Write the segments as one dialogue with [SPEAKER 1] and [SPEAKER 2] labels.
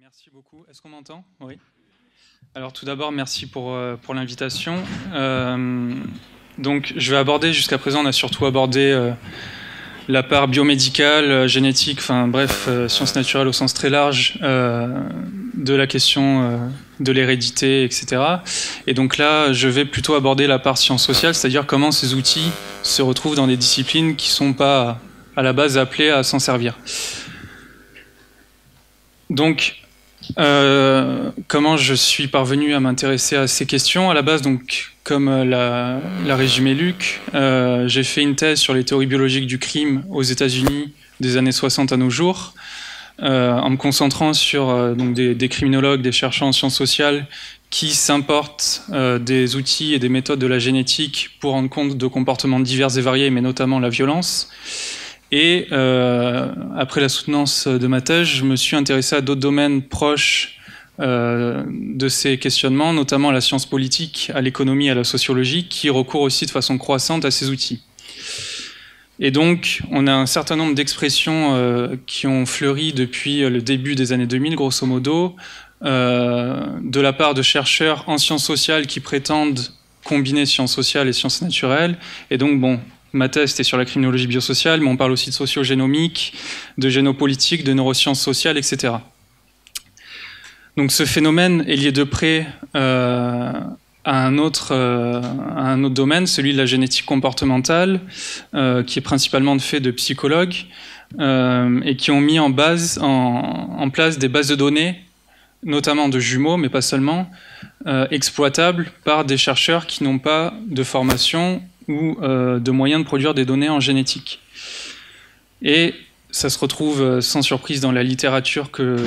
[SPEAKER 1] Merci beaucoup. Est-ce qu'on m'entend? Oui. Alors tout d'abord, merci pour l'invitation. Donc je vais aborder, jusqu'à présent on a surtout abordé la part biomédicale, génétique, enfin bref, sciences naturelles au sens très large de la question de l'hérédité, etc. Et donc là, je vais plutôt aborder la part sciences sociales, c'est-à-dire comment ces outils se retrouvent dans des disciplines qui ne sont pas à la base appelées à s'en servir. Donc, comment je suis parvenu à m'intéresser à ces questions? À la base, donc, comme l'a résumé Luc, j'ai fait une thèse sur les théories biologiques du crime aux États-Unis des années 60 à nos jours, en me concentrant sur donc des criminologues, des chercheurs en sciences sociales qui s'importent des outils et des méthodes de la génétique pour rendre compte de comportements divers et variés, mais notamment la violence. Et après la soutenance de ma thèse, je me suis intéressé à d'autres domaines proches de ces questionnements, notamment à la science politique, à l'économie, à la sociologie, qui recourent aussi de façon croissante à ces outils. Et donc, on a un certain nombre d'expressions qui ont fleuri depuis le début des années 2000, grosso modo, de la part de chercheurs en sciences sociales qui prétendent combiner sciences sociales et sciences naturelles. Et donc, bon, ma thèse était sur la criminologie biosociale, mais on parle aussi de sociogénomique, de génopolitique, de neurosciences sociales, etc. Donc ce phénomène est lié de près à un autre domaine, celui de la génétique comportementale, qui est principalement fait de psychologues, et qui ont mis en place des bases de données, notamment de jumeaux, mais pas seulement, exploitables par des chercheurs qui n'ont pas de formation ou de moyens de produire des données en génétique. Et ça se retrouve sans surprise dans la littérature que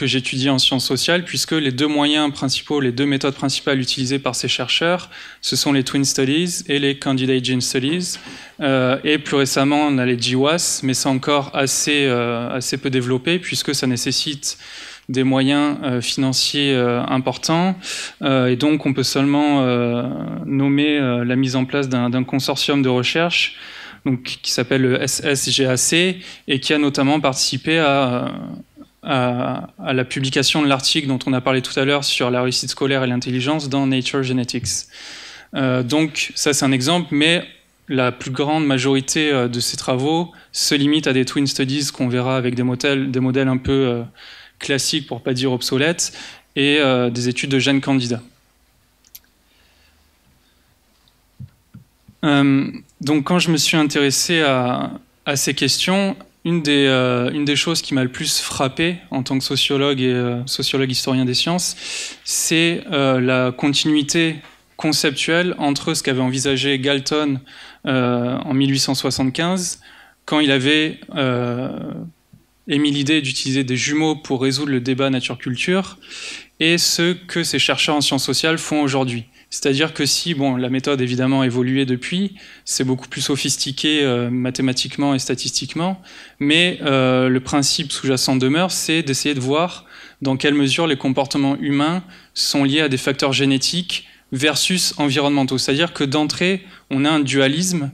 [SPEAKER 1] j'étudie en sciences sociales, puisque les deux moyens principaux, les deux méthodes principales utilisées par ces chercheurs, ce sont les Twin Studies et les Candidate Gene Studies. Et plus récemment, on a les GWAS, mais c'est encore assez peu développé, puisque ça nécessite des moyens financiers importants, et donc on peut seulement nommer la mise en place d'un consortium de recherche donc, qui s'appelle le SSGAC et qui a notamment participé à la publication de l'article dont on a parlé tout à l'heure sur la réussite scolaire et l'intelligence dans Nature Genetics. Donc ça c'est un exemple, mais la plus grande majorité de ces travaux se limite à des Twin Studies qu'on verra avec des modèles un peu classiques, pour ne pas dire obsolètes, et des études de gènes candidats. Donc quand je me suis intéressé à ces questions, une des choses qui m'a le plus frappé en tant que sociologue et sociologue historien des sciences, c'est la continuité conceptuelle entre ce qu'avait envisagé Galton en 1875, quand il avait émis l'idée d'utiliser des jumeaux pour résoudre le débat nature-culture, et ce que ces chercheurs en sciences sociales font aujourd'hui. C'est-à-dire que si, bon, la méthode évidemment a évolué depuis, c'est beaucoup plus sophistiqué mathématiquement et statistiquement, mais le principe sous-jacent demeure, c'est d'essayer de voir dans quelle mesure les comportements humains sont liés à des facteurs génétiques versus environnementaux. C'est-à-dire que d'entrée, on a un dualisme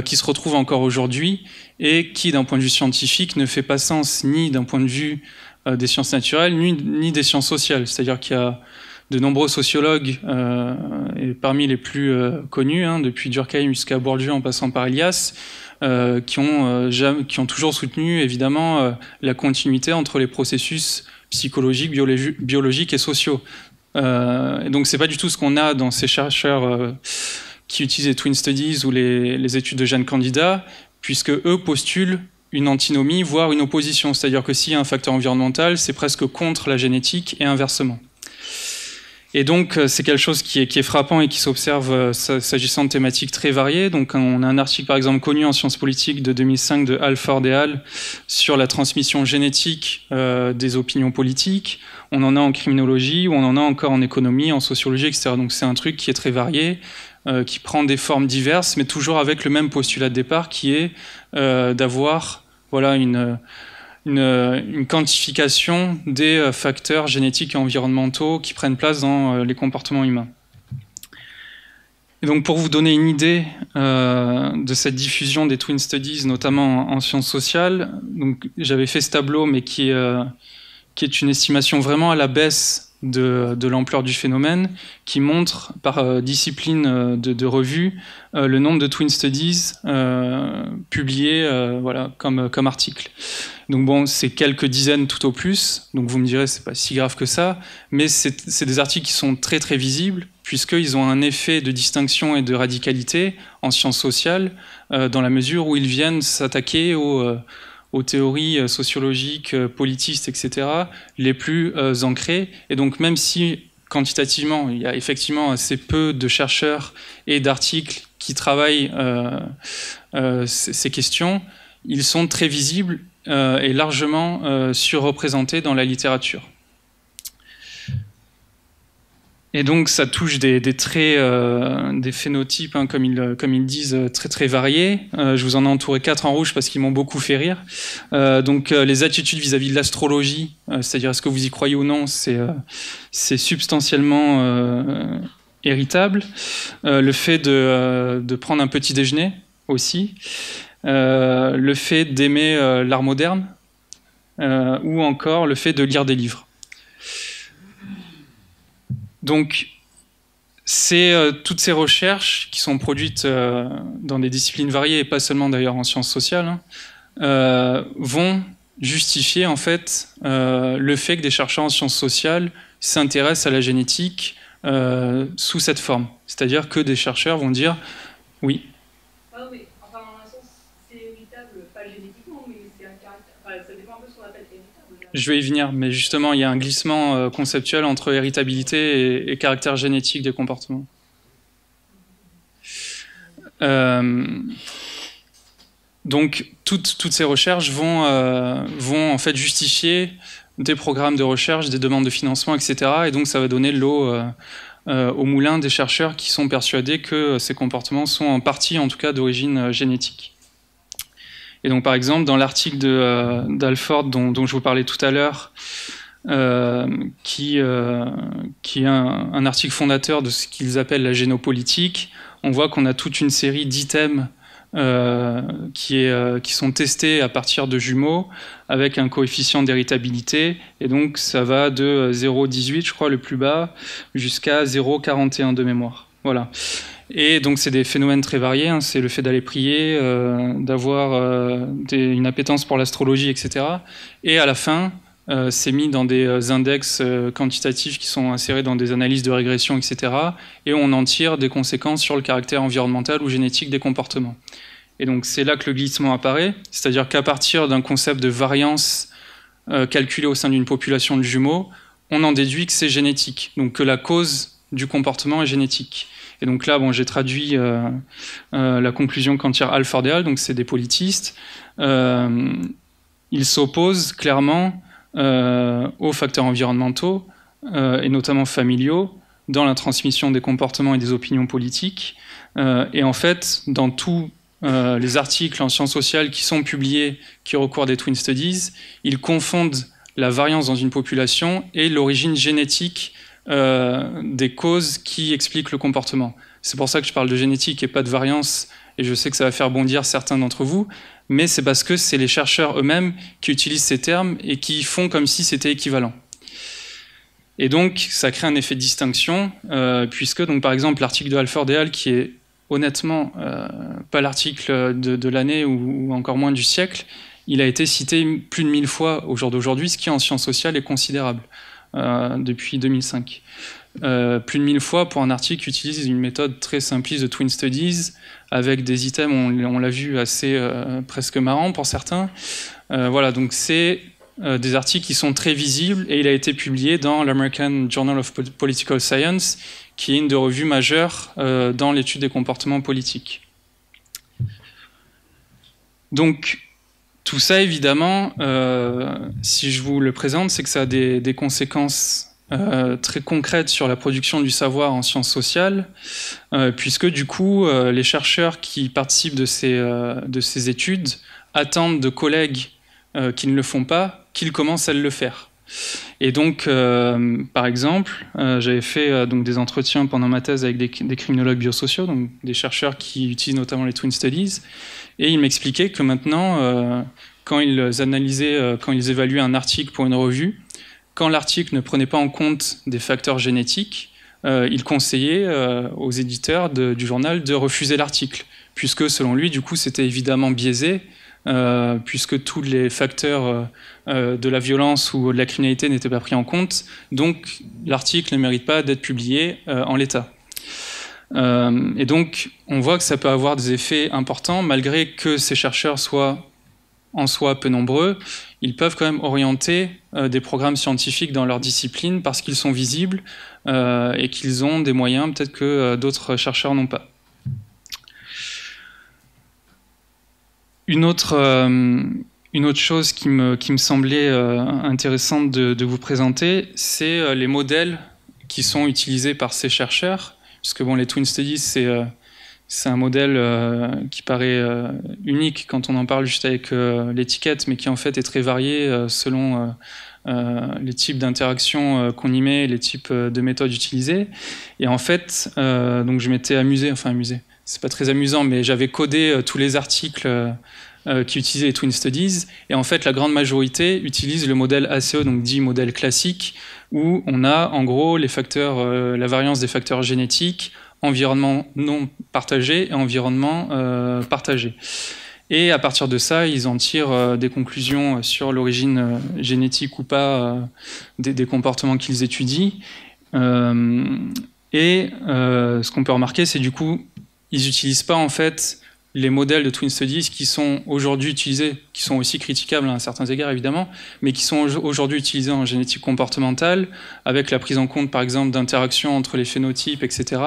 [SPEAKER 1] qui se retrouve encore aujourd'hui et qui, d'un point de vue scientifique, ne fait pas sens ni d'un point de vue des sciences naturelles, ni des sciences sociales. C'est-à-dire qu'il y a de nombreux sociologues, et parmi les plus connus, depuis Durkheim jusqu'à Bourdieu en passant par Elias, qui ont toujours soutenu évidemment la continuité entre les processus psychologiques, biologiques et sociaux. Et donc c'est pas du tout ce qu'on a dans ces chercheurs qui utilisent les Twin Studies ou les études de gènes candidats, puisque eux postulent une antinomie, voire une opposition. C'est-à-dire que s'il y a un facteur environnemental, c'est presque contre la génétique et inversement. Et donc, c'est quelque chose qui est frappant et qui s'observe s'agissant de thématiques très variées. Donc, on a un article, par exemple, connu en sciences politiques de 2005 de Alford et al. Sur la transmission génétique des opinions politiques. On en a en criminologie, ou on en a encore en économie, en sociologie, etc. Donc, c'est un truc qui est très varié, qui prend des formes diverses, mais toujours avec le même postulat de départ, qui est d'avoir, voilà, une quantification des facteurs génétiques et environnementaux qui prennent place dans les comportements humains. Et donc pour vous donner une idée de cette diffusion des Twin Studies, notamment en sciences sociales, donc j'avais fait ce tableau, mais qui qui est une estimation vraiment à la baisse de l'ampleur du phénomène, qui montre par discipline de revue le nombre de Twin Studies publiés voilà, comme articles. Donc bon, c'est quelques dizaines tout au plus, donc vous me direz c'est pas si grave que ça, mais c'est des articles qui sont très très visibles, puisqu'ils ont un effet de distinction et de radicalité en sciences sociales, dans la mesure où ils viennent s'attaquer aux théories sociologiques, politistes, etc., les plus ancrées. Et donc même si quantitativement, il y a effectivement assez peu de chercheurs et d'articles qui travaillent ces questions, ils sont très visibles et largement surreprésentés dans la littérature. Et donc ça touche des traits, des phénotypes, hein, comme ils disent, très très variés. Je vous en ai entouré 4 en rouge parce qu'ils m'ont beaucoup fait rire. Donc les attitudes vis-à-vis de l'astrologie, c'est-à-dire est-ce que vous y croyez ou non, c'est substantiellement héritable. Le fait de prendre un petit déjeuner aussi. Le fait d'aimer l'art moderne, ou encore le fait de lire des livres. Donc, c'est toutes ces recherches qui sont produites dans des disciplines variées, et pas seulement d'ailleurs en sciences sociales, hein, vont justifier en fait le fait que des chercheurs en sciences sociales s'intéressent à la génétique sous cette forme. C'est-à-dire que des chercheurs vont dire oui.
[SPEAKER 2] Ah oui, enfin dans un sens, c'est héritable, pas génétiquement, mais c'est un caractère. Enfin, ça dépend un peu de ce qu'on appelle héritable.
[SPEAKER 1] Je vais y venir, mais justement, il y a un glissement conceptuel entre héritabilité et caractère génétique des comportements. Donc, toutes ces recherches vont en fait justifier des programmes de recherche, des demandes de financement, etc. Et donc, ça va donner l'eau au moulin des chercheurs qui sont persuadés que ces comportements sont en partie, en tout cas, d'origine génétique. Et donc, par exemple, dans l'article d'Alford dont je vous parlais tout à l'heure, qui est un article fondateur de ce qu'ils appellent la génopolitique, on voit qu'on a toute une série d'items qui sont testés à partir de jumeaux avec un coefficient d'héritabilité, et donc ça va de 0,18, je crois, le plus bas, jusqu'à 0,41 de mémoire. Voilà. Et donc c'est des phénomènes très variés, hein. C'est le fait d'aller prier, d'avoir une appétence pour l'astrologie, etc. Et à la fin, c'est mis dans des index quantitatifs qui sont insérés dans des analyses de régression, etc. Et on en tire des conséquences sur le caractère environnemental ou génétique des comportements. Et donc c'est là que le glissement apparaît, c'est-à-dire qu'à partir d'un concept de variance calculé au sein d'une population de jumeaux, on en déduit que c'est génétique, donc que la cause du comportement est génétique. Et donc là, bon, j'ai traduit la conclusion qu'en tire Alford et al., donc c'est des politistes. Ils s'opposent clairement aux facteurs environnementaux, et notamment familiaux, dans la transmission des comportements et des opinions politiques. Et en fait, dans tous les articles en sciences sociales qui sont publiés, qui recourent des Twin Studies, ils confondent la variance dans une population et l'origine génétique des causes qui expliquent le comportement. C'est pour ça que je parle de génétique et pas de variance, et je sais que ça va faire bondir certains d'entre vous, mais c'est parce que c'est les chercheurs eux-mêmes qui utilisent ces termes et qui font comme si c'était équivalent. Et donc, ça crée un effet de distinction, puisque, donc, par exemple, l'article de Alford et al., qui est honnêtement pas l'article de l'année ou encore moins du siècle, il a été cité plus de 1000 fois au jour d'aujourd'hui, ce qui en sciences sociales est considérable. Depuis 2005. Plus de 1000 fois pour un article qui utilise une méthode très simpliste de Twin Studies, avec des items, on l'a vu, assez presque marrants pour certains. Voilà, donc c'est des articles qui sont très visibles, et il a été publié dans l'American Journal of Political Science, qui est une des revues majeures dans l'étude des comportements politiques. Donc, tout ça, évidemment, si je vous le présente, c'est que ça a des conséquences très concrètes sur la production du savoir en sciences sociales, puisque du coup, les chercheurs qui participent de ces études attendent de collègues qui ne le font pas, qu'ils commencent à le faire. Et donc, par exemple, j'avais fait donc des entretiens pendant ma thèse avec des criminologues biosociaux, donc des chercheurs qui utilisent notamment les Twin Studies, et ils m'expliquaient que maintenant, quand ils analysaient, quand ils évaluaient un article pour une revue, quand l'article ne prenait pas en compte des facteurs génétiques, il conseillait aux éditeurs du journal de refuser l'article, puisque selon lui, du coup, c'était évidemment biaisé, puisque tous les facteurs de la violence ou de la criminalité n'étaient pas pris en compte, donc l'article ne mérite pas d'être publié en l'état. Et donc, on voit que ça peut avoir des effets importants, malgré que ces chercheurs soient en soi peu nombreux, ils peuvent quand même orienter des programmes scientifiques dans leur discipline parce qu'ils sont visibles et qu'ils ont des moyens peut-être que d'autres chercheurs n'ont pas. Une autre chose qui me semblait intéressante de vous présenter, c'est les modèles qui sont utilisés par ces chercheurs, puisque bon, les Twin Studies, c'est un modèle qui paraît unique quand on en parle juste avec l'étiquette, mais qui en fait est très varié selon les types d'interactions qu'on y met, les types de méthodes utilisées. Et en fait, donc je m'étais amusé, c'est pas très amusant, mais j'avais codé tous les articles qui utilisaient les Twin Studies, et en fait la grande majorité utilise le modèle ACE, donc dit modèle classique, où on a en gros les facteurs, la variance des facteurs génétiques, environnement non partagé et environnement partagé. Et à partir de ça, ils en tirent des conclusions sur l'origine génétique ou pas des comportements qu'ils étudient. Ce qu'on peut remarquer, c'est du coup, ils n'utilisent pas en fait les modèles de Twin Studies qui sont aujourd'hui utilisés, qui sont aussi critiquables à certains égards évidemment, mais qui sont aujourd'hui utilisés en génétique comportementale, avec la prise en compte par exemple d'interactions entre les phénotypes, etc.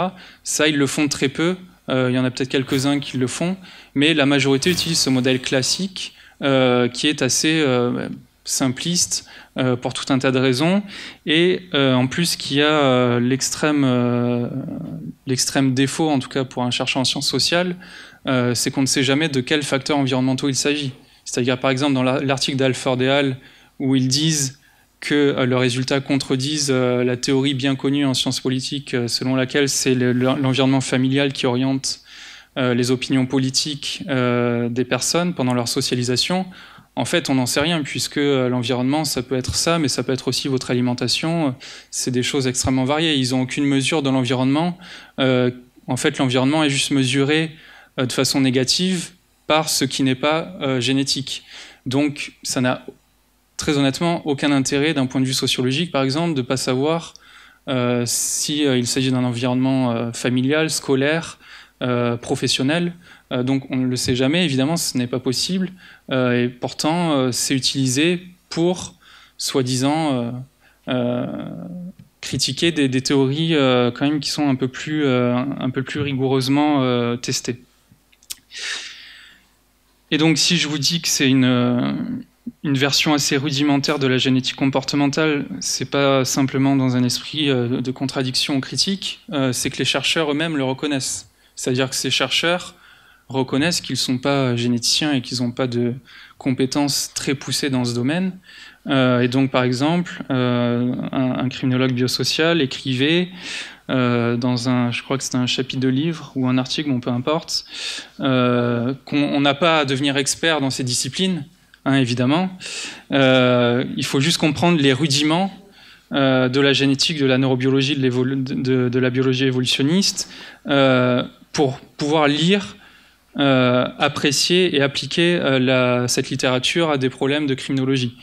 [SPEAKER 1] Ça, ils le font très peu, il y en a peut-être quelques-uns qui le font, mais la majorité utilise ce modèle classique qui est assez simpliste pour tout un tas de raisons, et en plus qui a l'extrême défaut, en tout cas pour un chercheur en sciences sociales, c'est qu'on ne sait jamais de quels facteurs environnementaux il s'agit. C'est-à-dire, par exemple, dans l'article d'Alford et al., où ils disent que leurs résultats contredisent la théorie bien connue en sciences politiques, selon laquelle c'est l'environnement familial qui oriente les opinions politiques des personnes pendant leur socialisation. En fait, on n'en sait rien, puisque l'environnement, ça peut être ça, mais ça peut être aussi votre alimentation. C'est des choses extrêmement variées. Ils n'ont aucune mesure dans l'environnement. En fait, l'environnement est juste mesuré de façon négative par ce qui n'est pas génétique. Donc ça n'a très honnêtement aucun intérêt d'un point de vue sociologique, par exemple, de ne pas savoir s'il s'agit d'un environnement familial, scolaire, professionnel. Donc on ne le sait jamais, évidemment, ce n'est pas possible. Et pourtant, c'est utilisé pour, soi-disant, critiquer des théories quand même qui sont un peu plus rigoureusement testées. Et donc si je vous dis que c'est une version assez rudimentaire de la génétique comportementale, c'est pas simplement dans un esprit de contradiction critique, c'est que les chercheurs eux-mêmes le reconnaissent. C'est-à-dire que ces chercheurs reconnaissent qu'ils ne sont pas généticiens et qu'ils n'ont pas de compétences très poussées dans ce domaine. Et donc par exemple, un criminologue biosocial écrivait je crois que c'était un chapitre de livre ou un article, bon peu importe, qu'on n'a pas à devenir expert dans ces disciplines, hein, évidemment. Il faut juste comprendre les rudiments de la génétique, de la neurobiologie, de la biologie évolutionniste, pour pouvoir lire, apprécier et appliquer cette littérature à des problèmes de criminologie.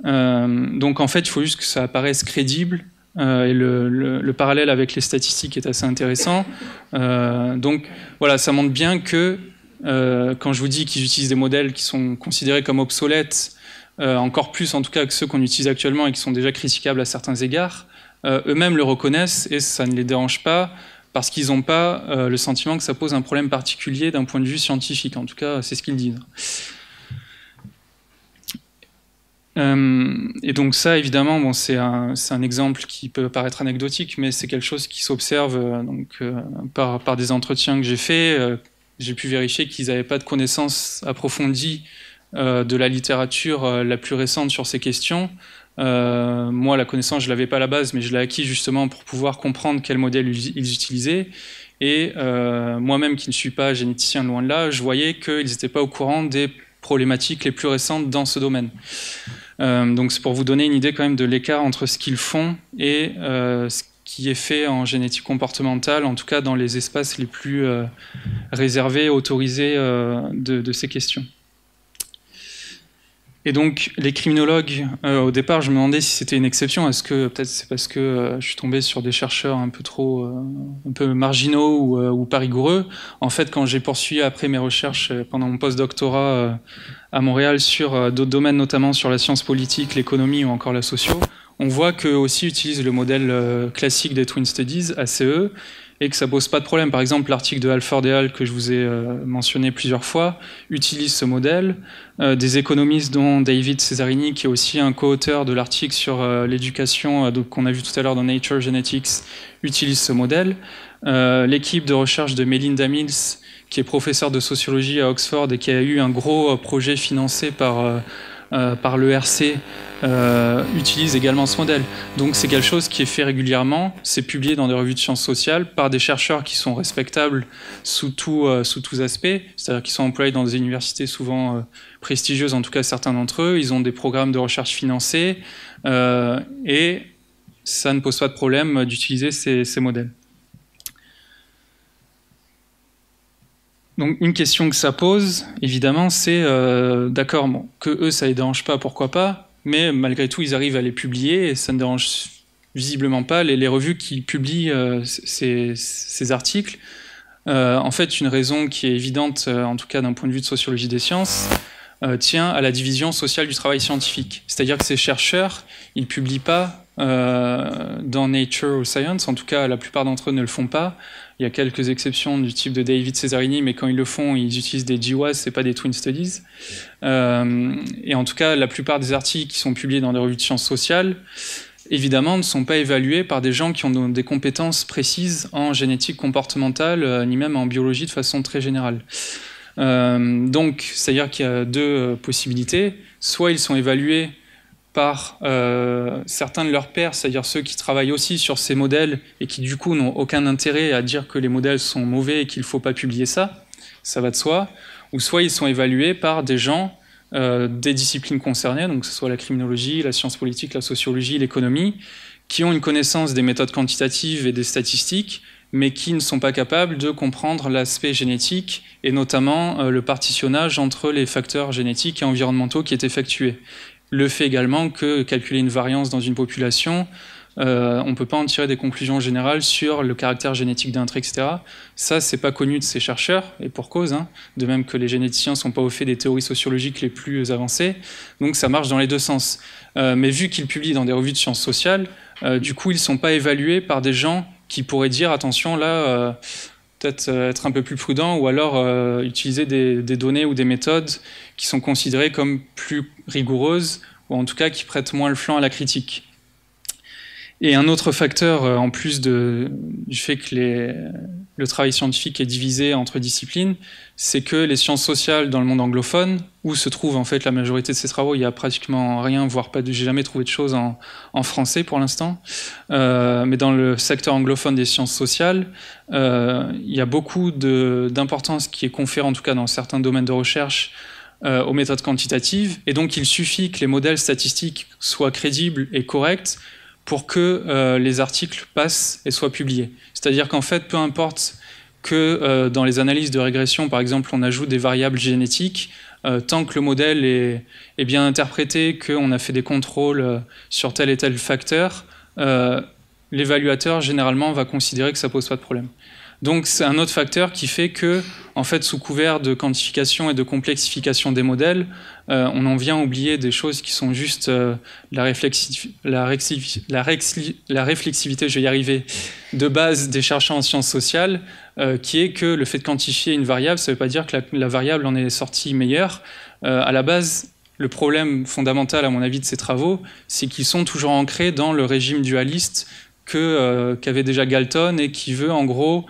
[SPEAKER 1] Donc en fait, il faut juste que ça apparaisse crédible. Et le parallèle avec les statistiques est assez intéressant. Donc voilà, ça montre bien que quand je vous dis qu'ils utilisent des modèles qui sont considérés comme obsolètes, encore plus en tout cas que ceux qu'on utilise actuellement et qui sont déjà critiquables à certains égards, eux-mêmes le reconnaissent et ça ne les dérange pas parce qu'ils n'ont pas le sentiment que ça pose un problème particulier d'un point de vue scientifique. En tout cas, c'est ce qu'ils disent. Et donc ça, évidemment, bon, c'est un exemple qui peut paraître anecdotique, mais c'est quelque chose qui s'observe par des entretiens que j'ai faits. J'ai pu vérifier qu'ils n'avaient pas de connaissances approfondies de la littérature la plus récente sur ces questions. Moi, la connaissance, je ne l'avais pas à la base, mais je l'ai acquis justement pour pouvoir comprendre quel modèle ils utilisaient. Et moi-même, qui ne suis pas généticien, loin de là, je voyais qu'ils n'étaient pas au courant des problématiques les plus récentes dans ce domaine. Donc c'est pour vous donner une idée quand même de l'écart entre ce qu'ils font et ce qui est fait en génétique comportementale, en tout cas dans les espaces les plus réservés, autorisés de ces questions. Et donc, les criminologues, au départ, je me demandais si c'était une exception. Est-ce que peut-être c'est parce que je suis tombé sur des chercheurs un peu marginaux ou pas rigoureux. En fait, quand j'ai poursuivi après mes recherches pendant mon post-doctorat à Montréal sur d'autres domaines, notamment sur la science politique, l'économie ou encore la socio, on voit qu'eux aussi utilisent le modèle classique des Twin Studies, ACE, et que ça pose pas de problème. Par exemple, l'article de Halford et Hall que je vous ai mentionné plusieurs fois utilise ce modèle. Des économistes dont David Cesarini, qui est aussi un co-auteur de l'article sur l'éducation qu'on a vu tout à l'heure dans Nature Genetics, utilise ce modèle. L'équipe de recherche de Melinda Mills, qui est professeure de sociologie à Oxford et qui a eu un gros projet financé par l'ERC, utilise également ce modèle. Donc c'est quelque chose qui est fait régulièrement, c'est publié dans des revues de sciences sociales par des chercheurs qui sont respectables sous tous aspects, c'est-à-dire qui sont employés dans des universités souvent prestigieuses, en tout cas certains d'entre eux, ils ont des programmes de recherche financés, et ça ne pose pas de problème d'utiliser ces modèles. Donc une question que ça pose, évidemment, c'est d'accord, bon, que eux ça les dérange pas, pourquoi pas, mais malgré tout ils arrivent à les publier et ça ne dérange visiblement pas les revues qui publient ces articles. En fait, une raison qui est évidente, en tout cas d'un point de vue de sociologie des sciences, tient à la division sociale du travail scientifique. C'est-à-dire que ces chercheurs, ils ne publient pas dans Nature ou Science, en tout cas la plupart d'entre eux ne le font pas. Il y a quelques exceptions du type de David Cesarini, mais quand ils le font, ils utilisent des GWAS, c'est pas des Twin Studies. Et en tout cas, la plupart des articles qui sont publiés dans des revues de sciences sociales, évidemment, ne sont pas évalués par des gens qui ont des compétences précises en génétique comportementale, ni même en biologie de façon très générale. Donc, c'est-à-dire qu'il y a deux possibilités. Soit ils sont évalués par certains de leurs pairs, c'est-à-dire ceux qui travaillent aussi sur ces modèles et qui du coup n'ont aucun intérêt à dire que les modèles sont mauvais et qu'il ne faut pas publier ça, ça va de soi, ou soit ils sont évalués par des gens des disciplines concernées, donc que ce soit la criminologie, la science politique, la sociologie, l'économie, qui ont une connaissance des méthodes quantitatives et des statistiques, mais qui ne sont pas capables de comprendre l'aspect génétique et notamment le partitionnage entre les facteurs génétiques et environnementaux qui est effectué. Le fait également que calculer une variance dans une population, on ne peut pas en tirer des conclusions générales sur le caractère génétique d'un trait, etc. Ça, c'est pas connu de ces chercheurs, et pour cause, hein, de même que les généticiens ne sont pas au fait des théories sociologiques les plus avancées, donc ça marche dans les deux sens. Mais vu qu'ils publient dans des revues de sciences sociales, du coup, ils ne sont pas évalués par des gens qui pourraient dire, attention, là, peut-être être un peu plus prudent, ou alors utiliser des données ou des méthodes qui sont considérées comme plus rigoureuses, ou en tout cas qui prêtent moins le flanc à la critique. Et un autre facteur, en plus du fait que le travail scientifique est divisé entre disciplines, c'est que les sciences sociales dans le monde anglophone, où se trouve en fait la majorité de ces travaux, il n'y a pratiquement rien, voire pas, j'ai jamais trouvé de choses en français pour l'instant, mais dans le secteur anglophone des sciences sociales, il y a beaucoup d'importance qui est conférée, en tout cas dans certains domaines de recherche, aux méthodes quantitatives, et donc il suffit que les modèles statistiques soient crédibles et corrects pour que les articles passent et soient publiés. C'est-à-dire qu'en fait, peu importe que dans les analyses de régression, par exemple, on ajoute des variables génétiques, tant que le modèle est bien interprété, qu'on a fait des contrôles sur tel et tel facteur, l'évaluateur, généralement, va considérer que ça ne pose pas de problème. Donc c'est un autre facteur qui fait que, en fait, sous couvert de quantification et de complexification des modèles, on en vient à oublier des choses qui sont juste la réflexivité, je vais y arriver, de base des chercheurs en sciences sociales, qui est que le fait de quantifier une variable, ça ne veut pas dire que la variable en est sortie meilleure. À la base, le problème fondamental, à mon avis, de ces travaux, c'est qu'ils sont toujours ancrés dans le régime dualiste qu'avait déjà Galton et qui veut, en gros,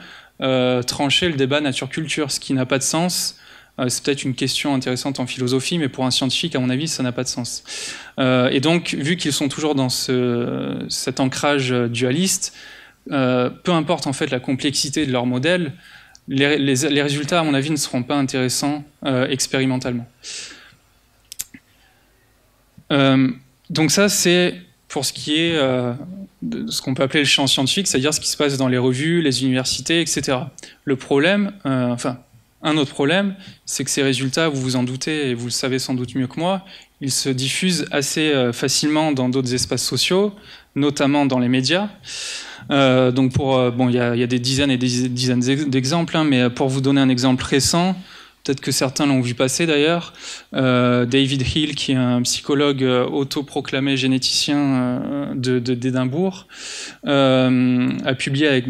[SPEAKER 1] trancher le débat nature-culture, ce qui n'a pas de sens. C'est peut-être une question intéressante en philosophie, mais pour un scientifique, à mon avis, ça n'a pas de sens. Et donc, vu qu'ils sont toujours dans cet ancrage dualiste, peu importe en fait la complexité de leur modèle, les résultats, à mon avis, ne seront pas intéressants expérimentalement. Donc ça, c'est pour ce qui est de ce qu'on peut appeler le champ scientifique, c'est-à-dire ce qui se passe dans les revues, les universités, etc. Le problème, un autre problème, c'est que ces résultats, vous vous en doutez, et vous le savez sans doute mieux que moi, ils se diffusent assez facilement dans d'autres espaces sociaux, notamment dans les médias. Donc il y a des dizaines et des dizaines d'exemples, hein, mais pour vous donner un exemple récent, peut-être que certains l'ont vu passer d'ailleurs, David Hill, qui est un psychologue autoproclamé généticien d'Édimbourg, a publié,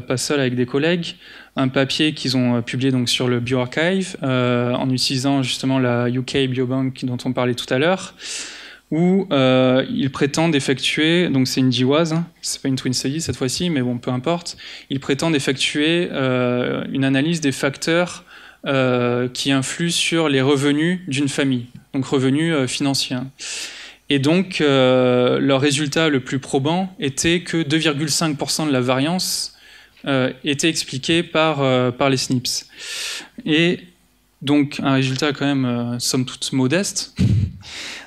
[SPEAKER 1] pas seul, avec des collègues, un papier qu'ils ont publié donc, sur le BioArchive, en utilisant justement la UK Biobank dont on parlait tout à l'heure, où ils prétendent effectuer, donc c'est une GWAS, hein, c'est pas une twin study cette fois-ci, mais bon, peu importe, ils prétendent effectuer une analyse des facteurs qui influent sur les revenus d'une famille, donc revenus financiers. Et donc, leur résultat le plus probant était que 2,5% de la variance était expliquée par les SNPs. Et donc, un résultat quand même, somme toute, modeste.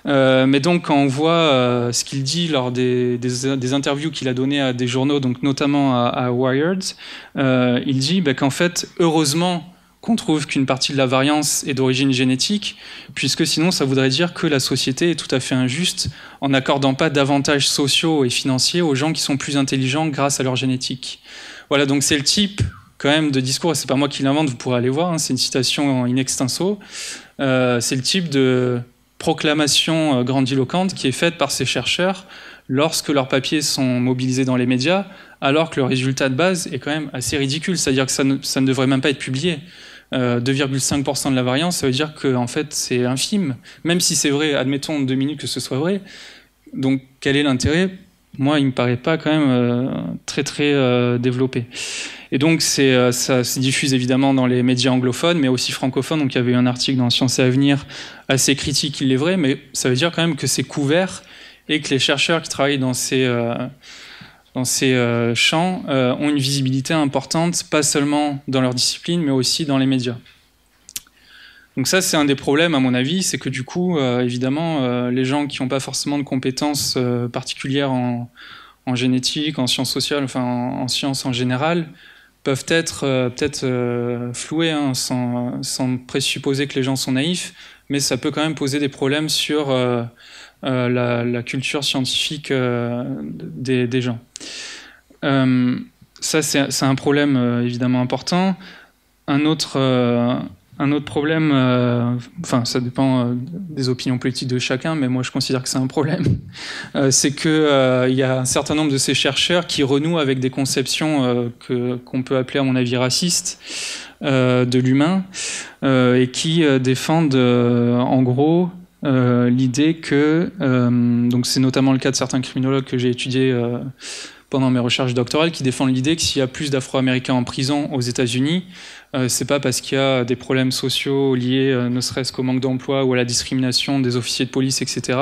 [SPEAKER 1] Mais donc, quand on voit ce qu'il dit lors des interviews qu'il a données à des journaux, donc notamment à Wired, il dit qu'en fait, heureusement, qu'on trouve qu'une partie de la variance est d'origine génétique, puisque sinon ça voudrait dire que la société est tout à fait injuste en n'accordant pas d'avantages sociaux et financiers aux gens qui sont plus intelligents grâce à leur génétique. Voilà, donc c'est le type quand même de discours, et c'est pas moi qui l'invente, vous pourrez aller voir, hein, c'est une citation in extenso, c'est le type de proclamation grandiloquente qui est faite par ces chercheurs lorsque leurs papiers sont mobilisés dans les médias, alors que le résultat de base est quand même assez ridicule, c'est-à-dire que ça ne devrait même pas être publié. 2,5% de la variance, ça veut dire que en fait, c'est infime. Même si c'est vrai, admettons 2 minutes que ce soit vrai. Donc, quel est l'intérêt ? Moi, il ne me paraît pas quand même très développé. Et donc, ça se diffuse évidemment dans les médias anglophones, mais aussi francophones. Donc, il y avait un article dans Sciences et Avenir assez critique, il est vrai, mais ça veut dire quand même que c'est couvert et que les chercheurs qui travaillent dans ces champs ont une visibilité importante, pas seulement dans leur discipline, mais aussi dans les médias. Donc ça, c'est un des problèmes, à mon avis, c'est que du coup, évidemment, les gens qui n'ont pas forcément de compétences particulières en génétique, en sciences sociales, enfin en sciences en général, peuvent être peut-être floués, hein, sans présupposer que les gens sont naïfs, mais ça peut quand même poser des problèmes sur la culture scientifique des gens. Ça, c'est un problème évidemment important. Un autre problème, ça dépend des opinions politiques de chacun, mais moi je considère que c'est un problème, c'est qu'il y a un certain nombre de ces chercheurs qui renouent avec des conceptions qu'on peut appeler à mon avis racistes de l'humain, et qui défendent en gros l'idée que, donc c'est notamment le cas de certains criminologues que j'ai étudiés pendant mes recherches doctorales, qui défendent l'idée que s'il y a plus d'Afro-Américains en prison aux États-Unis, c'est pas parce qu'il y a des problèmes sociaux liés ne serait-ce qu'au manque d'emploi ou à la discrimination des officiers de police, etc.,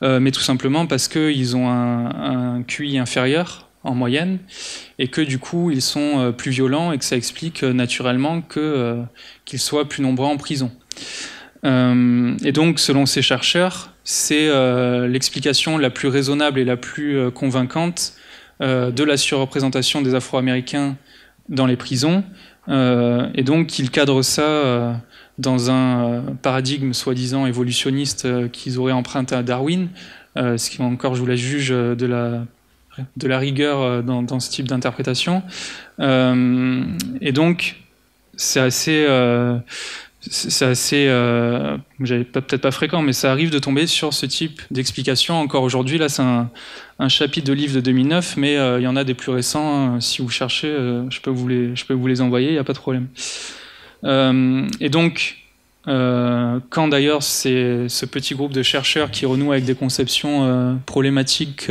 [SPEAKER 1] mais tout simplement parce qu'ils ont un QI inférieur en moyenne, et que du coup ils sont plus violents, et que ça explique naturellement qu'ils soient plus nombreux en prison. Et donc, selon ces chercheurs, c'est l'explication la plus raisonnable et la plus convaincante de la surreprésentation des Afro-Américains dans les prisons, et donc ils cadrent ça dans un paradigme soi-disant évolutionniste qu'ils auraient emprunté à Darwin, ce qui encore, je vous la juge de la rigueur dans ce type d'interprétation. Et donc, c'est assez peut-être pas fréquent, mais ça arrive de tomber sur ce type d'explication. Encore aujourd'hui, là, c'est un chapitre de livre de 2009, mais il y en a des plus récents. Hein. Si vous cherchez, je peux vous les envoyer, il n'y a pas de problème. Et donc, quand d'ailleurs c'est ce petit groupe de chercheurs qui renouent avec des conceptions problématiques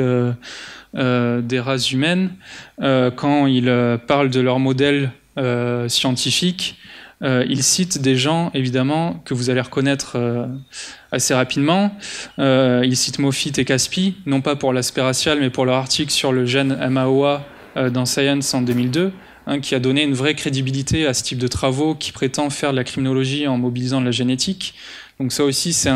[SPEAKER 1] des races humaines, quand ils parlent de leur modèle scientifique, ils citent des gens, évidemment, que vous allez reconnaître assez rapidement. Ils citent Moffitt et Caspi, non pas pour l'aspect racial, mais pour leur article sur le gène MAOA dans Science en 2002, qui a donné une vraie crédibilité à ce type de travaux qui prétend faire de la criminologie en mobilisant de la génétique. Donc ça aussi, c'est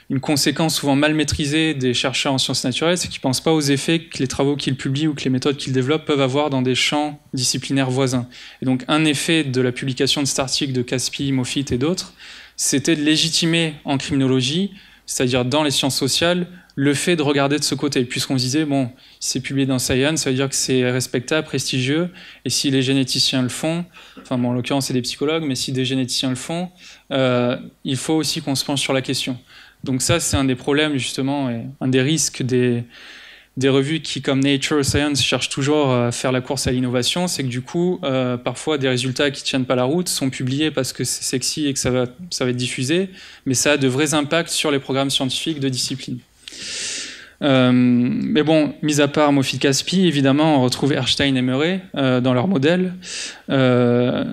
[SPEAKER 1] une conséquence souvent mal maîtrisée des chercheurs en sciences naturelles, c'est qu'ils ne pensent pas aux effets que les travaux qu'ils publient ou que les méthodes qu'ils développent peuvent avoir dans des champs disciplinaires voisins. Et donc un effet de la publication de cet article de Caspi, Moffitt et d'autres, c'était de légitimer en criminologie, c'est-à-dire dans les sciences sociales, le fait de regarder de ce côté. Puisqu'on se disait, bon, si c'est publié dans Science, ça veut dire que c'est respectable, prestigieux, et si les généticiens le font, enfin bon, en l'occurrence c'est des psychologues, mais si des généticiens le font, il faut aussi qu'on se penche sur la question. Donc ça, c'est un des problèmes, justement, et un des risques des revues qui, comme Nature, Science, cherchent toujours à faire la course à l'innovation, c'est que du coup, parfois, des résultats qui ne tiennent pas la route sont publiés parce que c'est sexy et que ça va être diffusé, mais ça a de vrais impacts sur les programmes scientifiques de discipline. Mais bon, mis à part Moffitt-Caspi, évidemment, on retrouve Erstein et Murray dans leur modèle, Lin,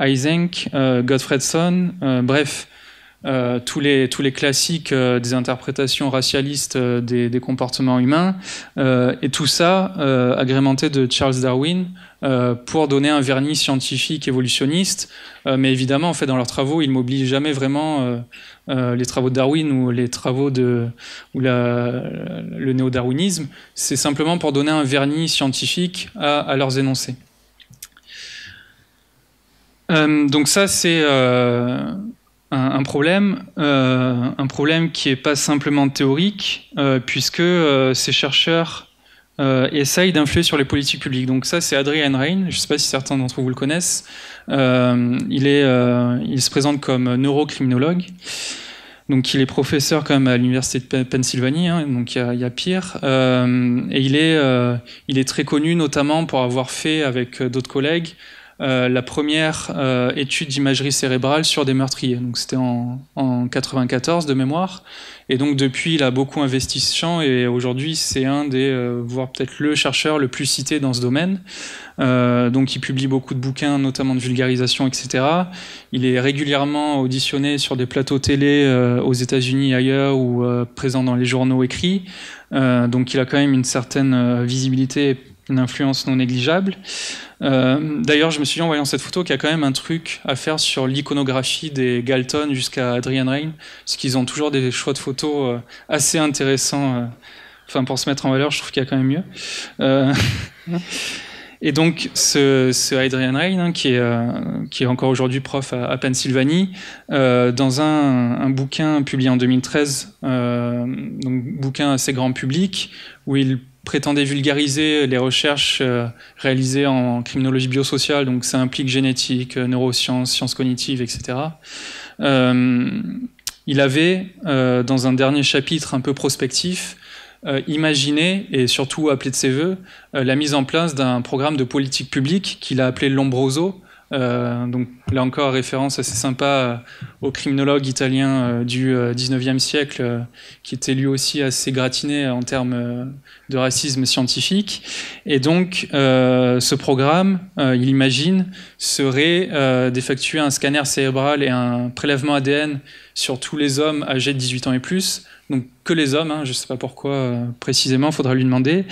[SPEAKER 1] Eysenck, Gottfredson, bref, tous les classiques des interprétations racialistes des comportements humains, et tout ça agrémenté de Charles Darwin pour donner un vernis scientifique évolutionniste, mais évidemment en fait dans leurs travaux ils m'obligent jamais vraiment les travaux de Darwin ou les travaux le néo-darwinisme, c'est simplement pour donner un vernis scientifique à leurs énoncés. Donc ça c'est un problème qui n'est pas simplement théorique, puisque ces chercheurs essayent d'influer sur les politiques publiques. Donc ça, c'est Adrian Raine, je ne sais pas si certains d'entre vous le connaissent. Il se présente comme neurocriminologue. Donc il est professeur quand même à l'université de Pennsylvanie, hein, donc il y a pire. Et il est très connu notamment pour avoir fait avec d'autres collègues la première étude d'imagerie cérébrale sur des meurtriers. Donc c'était en 94 de mémoire. Et donc depuis, il a beaucoup investi ce champ et aujourd'hui, c'est un des, voire peut-être le chercheur le plus cité dans ce domaine. Donc il publie beaucoup de bouquins, notamment de vulgarisation, etc. Il est régulièrement auditionné sur des plateaux télé aux États-Unis, ailleurs, ou présent dans les journaux écrits. Donc il a quand même une certaine visibilité, une influence non négligeable. D'ailleurs, je me suis dit en voyant cette photo qu'il y a quand même un truc à faire sur l'iconographie des Galton jusqu'à Adrian Raine, parce qu'ils ont toujours des choix de photos assez intéressants. Enfin, pour se mettre en valeur, je trouve qu'il y a quand même mieux. Et donc, ce Adrian Raine, hein, qui est encore aujourd'hui prof à Pennsylvanie, dans un bouquin publié en 2013, donc bouquin assez grand public, où il prétendait vulgariser les recherches réalisées en criminologie biosociale, donc ça implique génétique, neurosciences, sciences cognitives, etc. Il avait, dans un dernier chapitre un peu prospectif, imaginé et surtout appelé de ses voeux la mise en place d'un programme de politique publique qu'il a appelé Lombroso. Donc là encore référence assez sympa au criminologue italien du 19e siècle qui était lui aussi assez gratiné en termes de racisme scientifique. Et donc ce programme, il imagine, serait d'effectuer un scanner cérébral et un prélèvement ADN sur tous les hommes âgés de 18 ans et plus, donc que les hommes, hein, je ne sais pas pourquoi précisément, il faudra lui demander,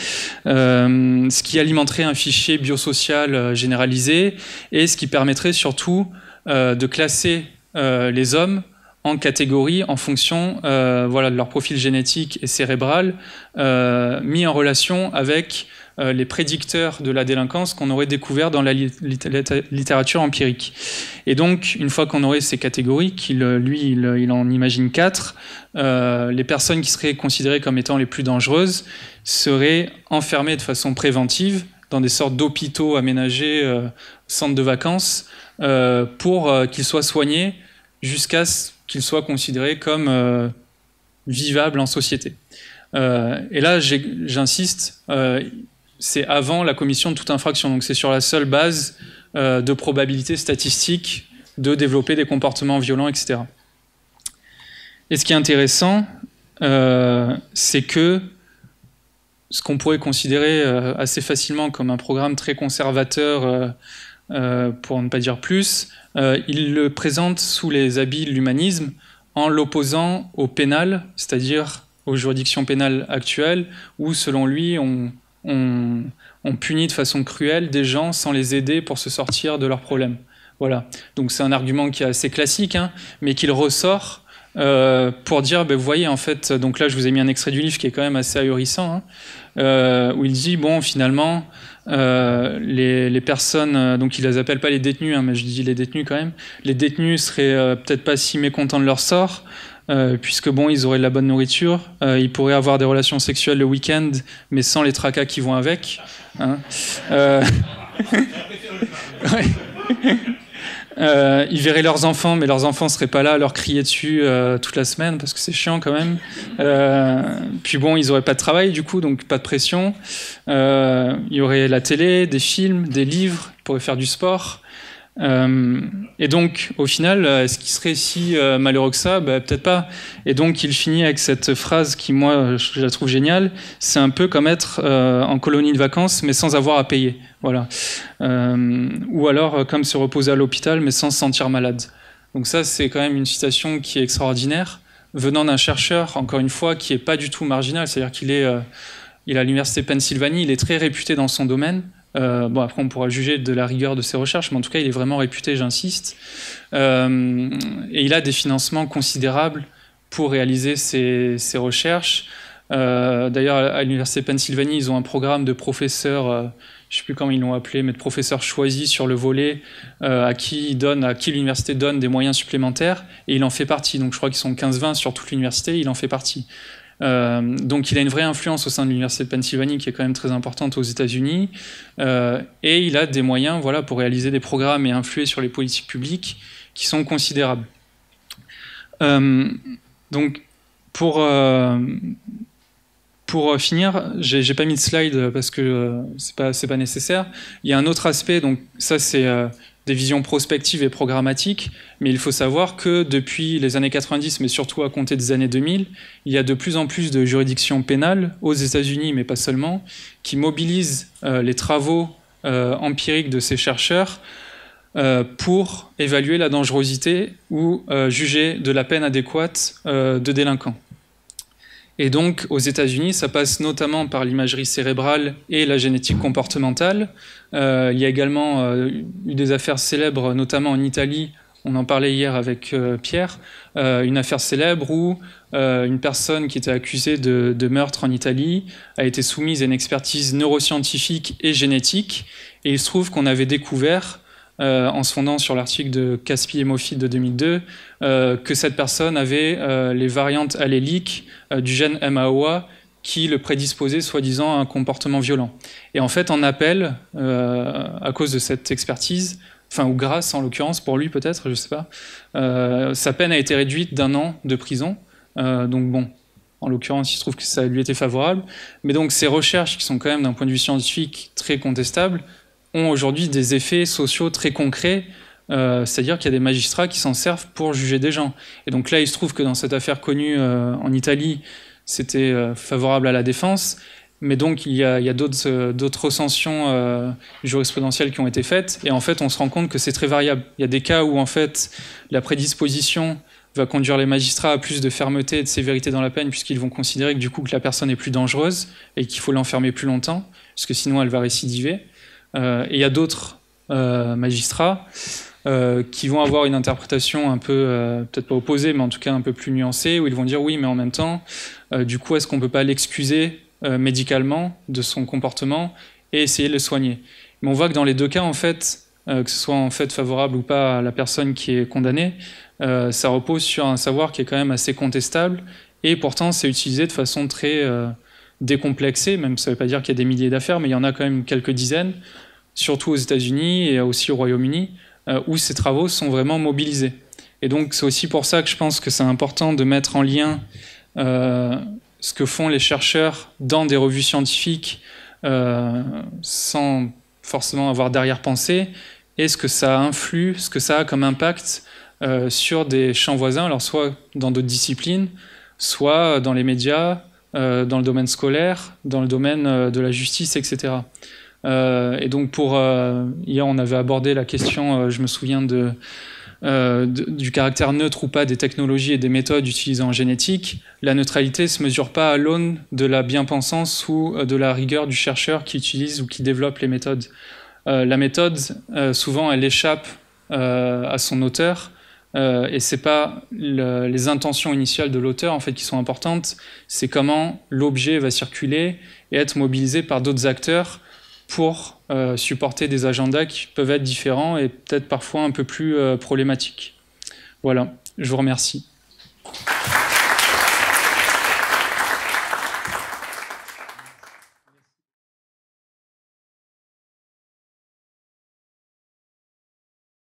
[SPEAKER 1] ce qui alimenterait un fichier biosocial généralisé et ce qui permettrait surtout de classer les hommes en catégories en fonction de leur profil génétique et cérébral mis en relation avec les prédicteurs de la délinquance qu'on aurait découvert dans la littérature empirique. Et donc, une fois qu'on aurait ces catégories, il en imagine 4, les personnes qui seraient considérées comme étant les plus dangereuses seraient enfermées de façon préventive dans des sortes d'hôpitaux aménagés, centres de vacances, pour qu'ils soient soignés jusqu'à ce qu'ils soient considérés comme vivables en société. Et là, j'insiste, c'est avant la commission de toute infraction, donc c'est sur la seule base de probabilité statistique de développer des comportements violents, etc. Et ce qui est intéressant, c'est que ce qu'on pourrait considérer assez facilement comme un programme très conservateur, pour ne pas dire plus, il le présente sous les habits de l'humanisme en l'opposant au pénal, c'est-à-dire aux juridictions pénales actuelles, où selon lui on punit de façon cruelle des gens sans les aider pour se sortir de leurs problèmes. Voilà. Donc c'est un argument qui est assez classique, hein, mais qu'il ressort pour dire, ben, vous voyez, en fait, donc là, je vous ai mis un extrait du livre qui est quand même assez ahurissant, hein, où il dit, bon, finalement, les personnes, donc il les appelle pas les détenus, hein, mais je dis les détenus quand même, les détenus seraient peut-être pas si mécontents de leur sort, puisque bon, ils auraient de la bonne nourriture, ils pourraient avoir des relations sexuelles le week-end, mais sans les tracas qui vont avec. Hein. Ouais. Ils verraient leurs enfants, mais leurs enfants seraient pas là à leur crier dessus toute la semaine, parce que c'est chiant quand même. Puis bon, ils auraient pas de travail du coup, donc pas de pression. Il y aurait la télé, des films, des livres, ils pourraient faire du sport. Et donc, au final, est-ce qu'il serait si malheureux que ça? Peut-être pas. Et donc, il finit avec cette phrase qui, moi, je la trouve géniale. C'est un peu comme être en colonie de vacances, mais sans avoir à payer. Voilà. Ou alors, comme se reposer à l'hôpital, mais sans se sentir malade. Donc ça, c'est quand même une citation qui est extraordinaire, venant d'un chercheur, encore une fois, qui est pas du tout marginal. C'est-à-dire qu'il est, il est à l'université de Pennsylvanie, il est très réputé dans son domaine. Bon, après, on pourra juger de la rigueur de ses recherches, mais en tout cas, il est vraiment réputé, j'insiste. Et il a des financements considérables pour réaliser ses recherches. D'ailleurs, à l'université de Pennsylvanie, ils ont un programme de professeurs, je ne sais plus comment ils l'ont appelé, mais de professeurs choisis sur le volet, à qui l'université donne des moyens supplémentaires, et il en fait partie. Donc, je crois qu'ils sont 15-20 sur toute l'université, il en fait partie. Donc il a une vraie influence au sein de l'université de Pennsylvanie qui est quand même très importante aux États-Unis, et il a des moyens, voilà, pour réaliser des programmes et influer sur les politiques publiques qui sont considérables. Donc pour finir, j'ai pas mis de slide parce que c'est pas nécessaire. Il y a un autre aspect, donc ça c'est des visions prospectives et programmatiques, mais il faut savoir que depuis les années 90, mais surtout à compter des années 2000, il y a de plus en plus de juridictions pénales aux États-Unis, mais pas seulement, qui mobilisent les travaux empiriques de ces chercheurs pour évaluer la dangerosité ou juger de la peine adéquate de délinquants. Et donc, aux États-Unis, ça passe notamment par l'imagerie cérébrale et la génétique comportementale. Il y a également eu des affaires célèbres, notamment en Italie. On en parlait hier avec Pierre. Une affaire célèbre où une personne qui était accusée de meurtre en Italie a été soumise à une expertise neuroscientifique et génétique. Et il se trouve qu'on avait découvert, en se fondant sur l'article de Caspi et Moffitt de 2002, que cette personne avait les variantes alléliques du gène MAOA qui le prédisposait soi-disant à un comportement violent. Et en fait, en appel, à cause de cette expertise, enfin, ou grâce en l'occurrence, pour lui peut-être, je ne sais pas, sa peine a été réduite d'1 an de prison. Donc bon, en l'occurrence, il se trouve que ça lui était favorable. Mais donc ces recherches, qui sont quand même d'un point de vue scientifique très contestables, ont aujourd'hui des effets sociaux très concrets, c'est-à-dire qu'il y a des magistrats qui s'en servent pour juger des gens. Et donc là, il se trouve que dans cette affaire connue en Italie, c'était favorable à la défense, mais donc il y a d'autres recensions jurisprudentielles qui ont été faites, et en fait, on se rend compte que c'est très variable. Il y a des cas où, en fait, la prédisposition va conduire les magistrats à plus de fermeté et de sévérité dans la peine, puisqu'ils vont considérer que du coup, que la personne est plus dangereuse et qu'il faut l'enfermer plus longtemps, parce que sinon elle va récidiver. Et il y a d'autres magistrats qui vont avoir une interprétation un peu, peut-être pas opposée, mais en tout cas un peu plus nuancée, où ils vont dire oui, mais en même temps, du coup, est-ce qu'on ne peut pas l'excuser médicalement de son comportement et essayer de le soigner? Mais on voit que dans les deux cas, en fait, que ce soit en fait favorable ou pas à la personne qui est condamnée, ça repose sur un savoir qui est quand même assez contestable, et pourtant c'est utilisé de façon très décomplexée, même ça ne veut pas dire qu'il y a des milliers d'affaires, mais il y en a quand même quelques dizaines, surtout aux États-Unis et aussi au Royaume-Uni, où ces travaux sont vraiment mobilisés. Et donc c'est aussi pour ça que je pense que c'est important de mettre en lien ce que font les chercheurs dans des revues scientifiques sans forcément avoir d'arrière-pensée, et ce que ça influe, ce que ça a comme impact sur des champs voisins, alors soit dans d'autres disciplines, soit dans les médias, dans le domaine scolaire, dans le domaine de la justice, etc. Et donc hier on avait abordé la question, je me souviens du caractère neutre ou pas des technologies et des méthodes utilisées en génétique. La neutralité ne se mesure pas à l'aune de la bien-pensance ou de la rigueur du chercheur qui utilise ou qui développe les méthodes. La méthode, souvent, elle échappe à son auteur, et c'est pas les intentions initiales de l'auteur en fait qui sont importantes, c'est comment l'objet va circuler et être mobilisé par d'autres acteurs pour supporter des agendas qui peuvent être différents et peut-être parfois un peu plus problématiques. Voilà, je vous remercie.